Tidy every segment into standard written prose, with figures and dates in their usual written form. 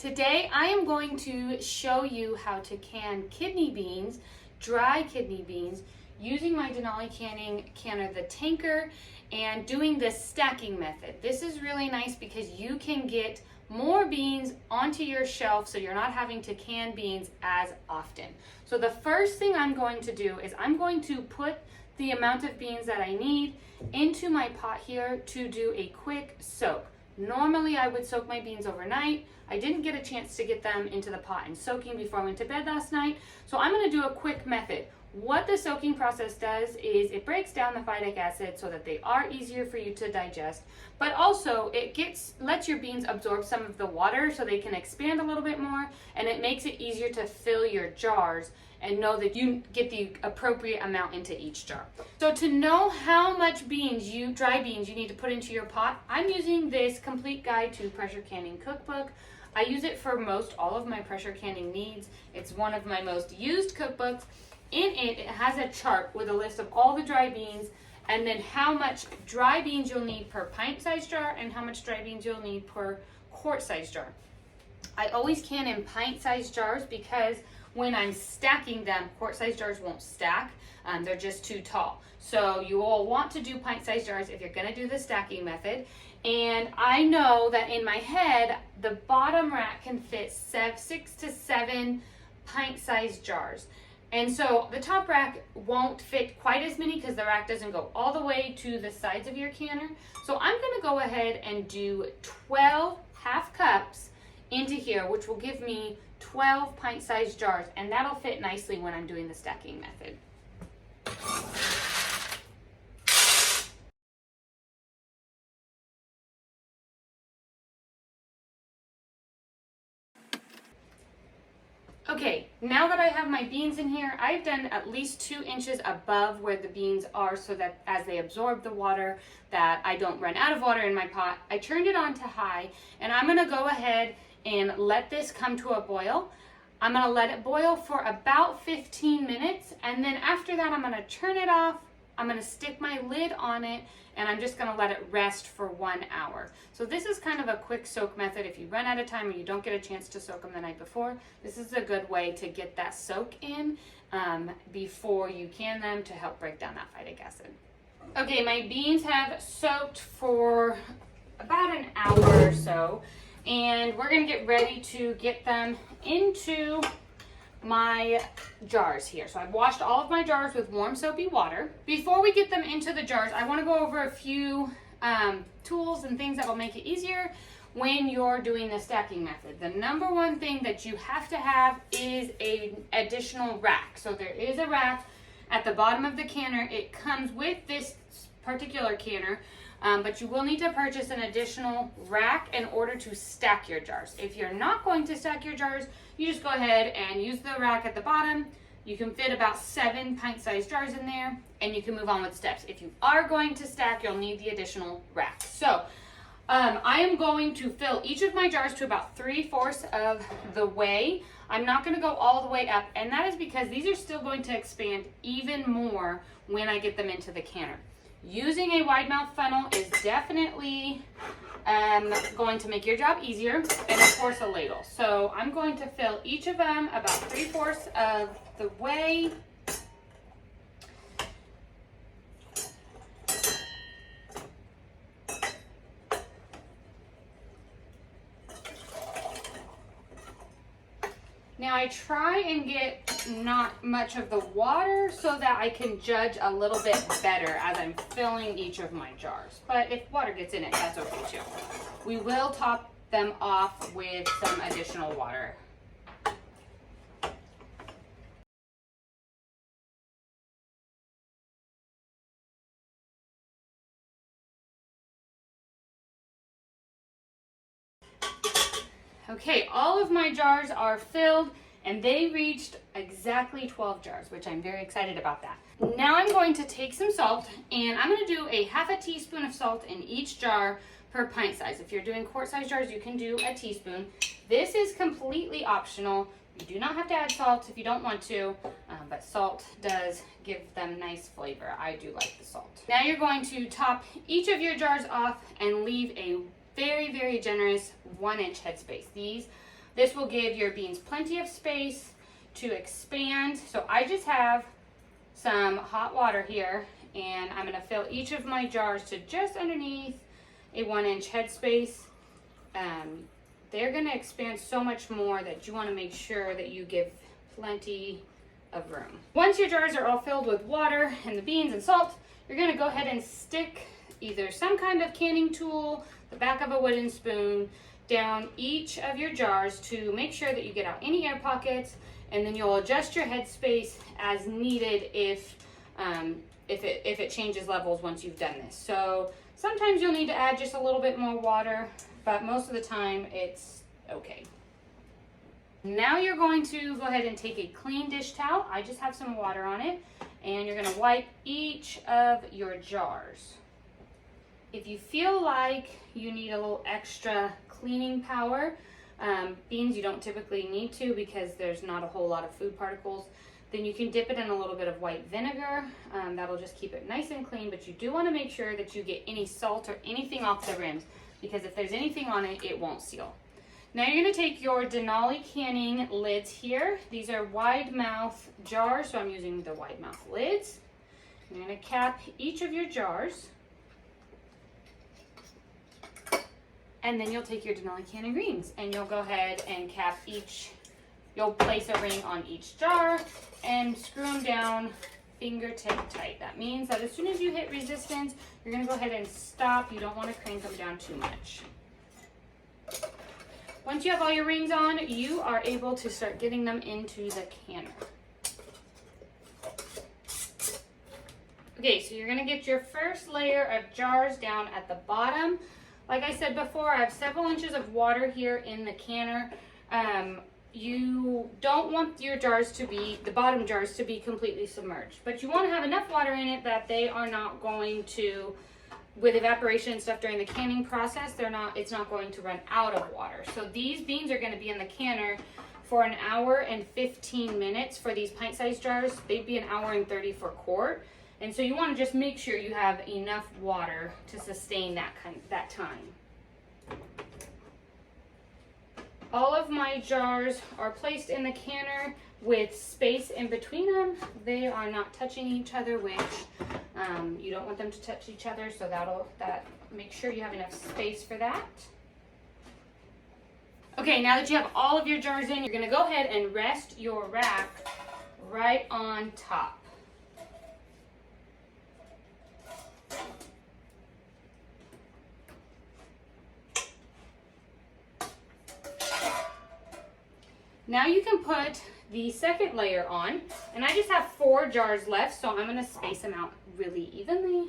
Today I am going to show you how to can kidney beans, dry kidney beans, using my Denali canner, the tanker, and doing the stacking method. This is really nice because you can get more beans onto your shelf so you're not having to can beans as often. So the first thing I'm going to do is I'm going to put the amount of beans that I need into my pot here to do a quick soak. Normally I would soak my beans overnight. I didn't get a chance to get them into the pot and soaking before I went to bed last night, so I'm going to do a quick method. What the soaking process does is it breaks down the phytic acid so that they are easier for you to digest, but also it lets your beans absorb some of the water so they can expand a little bit more, and it makes it easier to fill your jars and know that you get the appropriate amount into each jar. So to know how much dry beans you need to put into your pot, I'm using this complete guide to pressure canning cookbook. I use it for most all of my pressure canning needs. It's one of my most used cookbooks. In it, it has a chart with a list of all the dry beans and then how much dry beans you'll need per pint-sized jar and how much dry beans you'll need per quart-sized jar. I always can in pint-sized jars because when I'm stacking them, quart-sized jars won't stack. They're just too tall. So you will want to do pint-sized jars if you're going to do the stacking method. And I know that in my head, the bottom rack can fit 6 to 7 pint-sized jars. And so the top rack won't fit quite as many because the rack doesn't go all the way to the sides of your canner. So I'm going to go ahead and do 12 half cups into here, which will give me 12 pint-sized jars, and that'll fit nicely when I'm doing the stacking method. Okay, now that I have my beans in here, I've done at least 2 inches above where the beans are so that as they absorb the water, that I don't run out of water in my pot. I turned it on to high, and I'm gonna go ahead and let this come to a boil. I'm gonna let it boil for about 15 minutes, and then after that I'm gonna turn it off. I'm gonna stick my lid on it, and I'm just gonna let it rest for 1 hour. So this is kind of a quick soak method. If you run out of time or you don't get a chance to soak them the night before, this is a good way to get that soak in before you can them to help break down that phytic acid. Okay, my beans have soaked for about an hour or so, and we're gonna get ready to get them into my jars here. So I've washed all of my jars with warm soapy water. Before we get them into the jars, I want to go over a few tools and things that will make it easier when you're doing the stacking method. The number one thing that you have to have is an additional rack. So there is a rack at the bottom of the canner. It comes with this particular canner, but you will need to purchase an additional rack in order to stack your jars. If you're not going to stack your jars, you just go ahead and use the rack at the bottom. You can fit about 7 pint-sized jars in there, and you can move on with steps. If you are going to stack, you'll need the additional rack. So I am going to fill each of my jars to about 3/4 of the way. I'm not going to go all the way up, and that is because these are still going to expand even more when I get them into the canner. Using a wide mouth funnel is definitely going to make your job easier, and of course a ladle. So I'm going to fill each of them about 3/4 of the way. Now I try and get not much of the water so that I can judge a little bit better as I'm filling each of my jars. But if water gets in it, that's okay too. We will top them off with some additional water. Okay, all of my jars are filled, and they reached exactly 12 jars, which I'm very excited about that. Now I'm going to take some salt, and I'm going to do a 1/2 teaspoon of salt in each jar per pint size. If you're doing quart-sized jars, you can do a teaspoon. This is completely optional. You do not have to add salt if you don't want to, but salt does give them nice flavor. I do like the salt. Now you're going to top each of your jars off and leave a very, very generous 1-inch headspace. These This will give your beans plenty of space to expand. So I just have some hot water here, and I'm going to fill each of my jars to just underneath a 1-inch headspace. They're going to expand so much more that you want to make sure that you give plenty of room. Once your jars are all filled with water and the beans and salt, you're going to go ahead and stick either some kind of canning tool, the back of a wooden spoon, down each of your jars to make sure that you get out any air pockets, and then you'll adjust your headspace as needed if it changes levels once you've done this. So sometimes you'll need to add just a little bit more water, but most of the time it's okay. Now you're going to go ahead and take a clean dish towel. I just have some water on it, and you're going to wipe each of your jars. If you feel like you need a little extra cleaning power, beans you don't typically need to because there's not a whole lot of food particles, then you can dip it in a little bit of white vinegar. That'll just keep it nice and clean, but you do want to make sure that you get any salt or anything off the rims, because if there's anything on it, it won't seal. Now you're going to take your Denali canning lids here. These are wide mouth jars, so I'm using the wide mouth lids. You're going to cap each of your jars. And then you'll take your Denali canning rings and you'll go ahead and cap each. You'll place a ring on each jar and screw them down fingertip tight. That means that as soon as you hit resistance, you're going to go ahead and stop. You don't want to crank them down too much. Once you have all your rings on, you are able to start getting them into the canner. Okay, so you're going to get your first layer of jars down at the bottom. Like I said before, I have several inches of water here in the canner. You don't want your jars to be, the bottom jars to be completely submerged, but you want to have enough water in it that they are not going to, with evaporation and stuff during the canning process, it's not going to run out of water. So these beans are going to be in the canner for 1 hour and 15 minutes for these pint-sized jars. They'd be 1 hour and 30 for quart. And so you want to just make sure you have enough water to sustain that time. All of my jars are placed in the canner with space in between them. They are not touching each other, which you don't want them to touch each other, so make sure you have enough space for that. Okay, now that you have all of your jars in, you're going to go ahead and rest your rack right on top. Now you can put the second layer on, and I just have 4 jars left, so I'm going to space them out really evenly.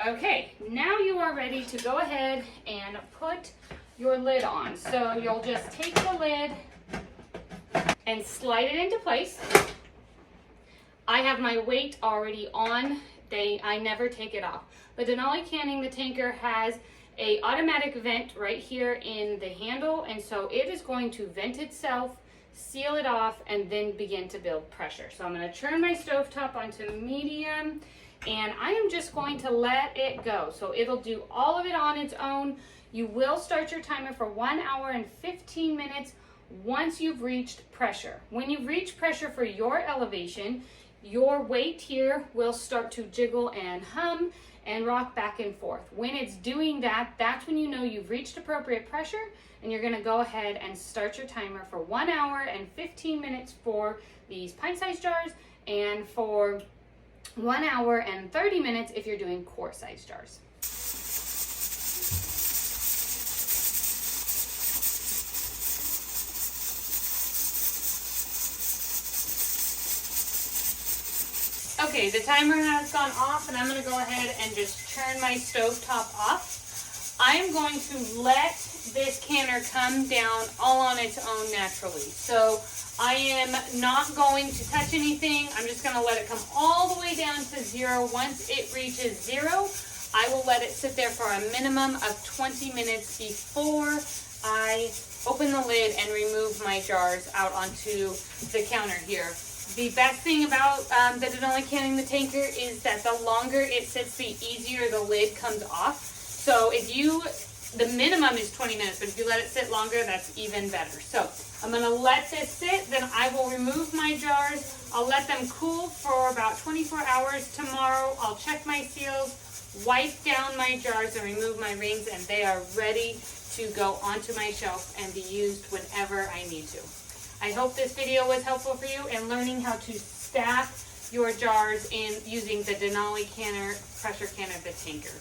Okay, now you are ready to go ahead and put your lid on. So you'll just take the lid and slide it into place. I have my weight already on. I never take it off. The Denali Canning, the tanker, has a automatic vent right here in the handle, and so it is going to vent itself, seal it off, and then begin to build pressure. So I'm going to turn my stovetop onto medium, and I am just going to let it go. So it'll do all of it on its own. You will start your timer for 1 hour and 15 minutes once you've reached pressure. When you've reached pressure for your elevation, your weight here will start to jiggle and hum and rock back and forth. When it's doing that, that's when you know you've reached appropriate pressure, and you're gonna go ahead and start your timer for 1 hour and 15 minutes for these pint-sized jars, and for 1 hour and 30 minutes if you're doing quart-sized jars. Okay, the timer has gone off, and I'm going to go ahead and just turn my stovetop off. I am going to let this canner come down all on its own naturally. So I am not going to touch anything. I'm just going to let it come all the way down to 0. Once it reaches 0, I will let it sit there for a minimum of 20 minutes before I open the lid and remove my jars out onto the counter here. The best thing about the Denali Canning, the tanker, is that the longer it sits, the easier the lid comes off. So if you The minimum is 20 minutes, but if you let it sit longer, that's even better. So I'm going to let this sit, then I will remove my jars. I'll let them cool for about 24 hours. Tomorrow I'll check my seals, wipe down my jars, and remove my rings, and they are ready to go onto my shelf and be used whenever I need to. I hope this video was helpful for you in learning how to stack your jars in using the Denali pressure canner, the tanker.